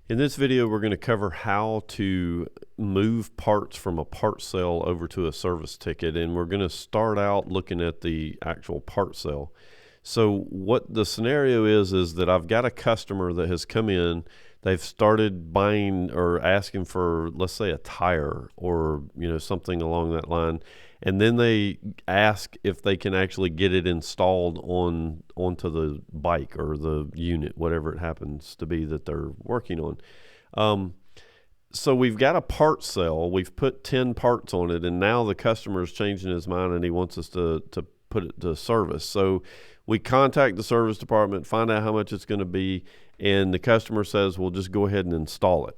In this video, we're going to cover how to move parts from a part sale over to a service ticket, and we're going to start out looking at the actual part sale. So what the scenario is that I've got a customer that has come in. They've started buying or asking for, let's say, a tire or something along that line, and then they ask if they can actually get it installed onto the bike or the unit, whatever it happens to be that they're working on. So we've got a part sale. We've put 10 parts on it, and now the customer is changing his mind and he wants us to put it to service. So we contact the service department, find out how much it's going to be, and the customer says, well, just go ahead and install it.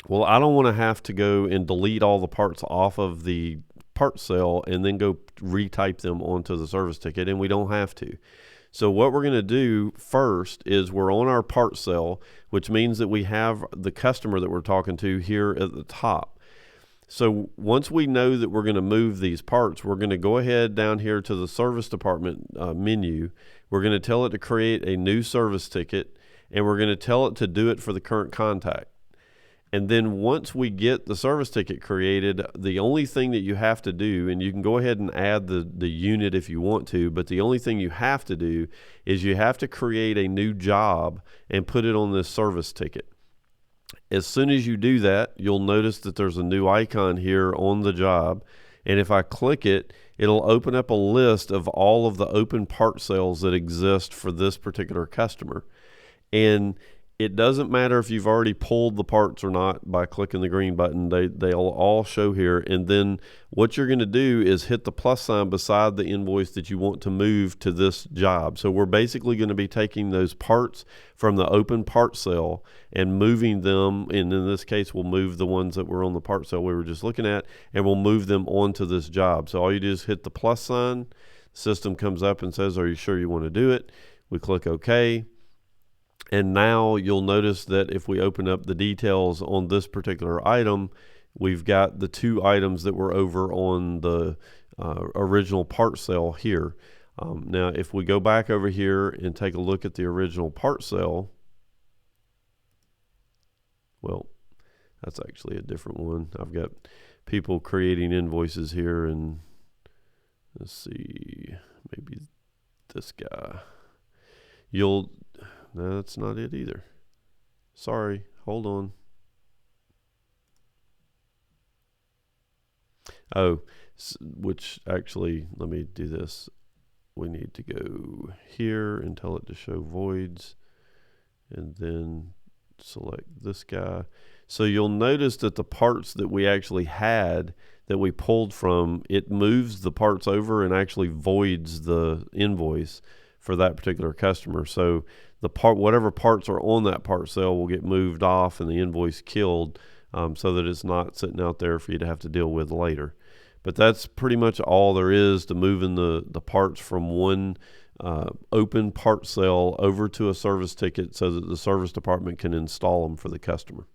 Well, I don't want to have to go and delete all the parts off of the part sale and then go retype them onto the service ticket, and we don't have to. So what we're going to do first is we're on our part sale, which means that we have the customer that we're talking to here at the top. So once we know that we're going to move these parts, we're going to go ahead down here to the service department menu. We're going to tell it to create a new service ticket, and we're going to tell it to do it for the current contact. And then once we get the service ticket created, the only thing that you have to do, and you can go ahead and add the unit if you want to, but the only thing you have to do is you have to create a new job and put it on this service ticket. As soon as you do that, you'll notice that there's a new icon here on the job. And if I click it, it'll open up a list of all of the open part sales that exist for this particular customer. And it doesn't matter if you've already pulled the parts or not by clicking the green button. They'll all show here. And then what you're going to do is hit the plus sign beside the invoice that you want to move to this job. So we're basically going to be taking those parts from the open part sale and moving them. And in this case, we'll move the ones that were on the part sale we were just looking at, and we'll move them onto this job. So all you do is hit the plus sign. The system comes up and says, are you sure you want to do it? We click OK. And now you'll notice that if we open up the details on this particular item, we've got the two items that were over on the original part sale here. Now, if we go back over here and take a look at the original part sale, well, that's actually a different one. I've got people creating invoices here, and let's see, maybe this guy. No, that's not it either. Sorry, hold on. Oh, which actually, let me do this. We need to go here and tell it to show voids, and then select this guy. So you'll notice that the parts that we actually had that we pulled from, it moves the parts over and actually voids the invoice for that particular customer. So whatever parts are on that part sale will get moved off and the invoice killed, so that it's not sitting out there for you to have to deal with later. But that's pretty much all there is to moving the parts from one open part sale over to a service ticket so that the service department can install them for the customer.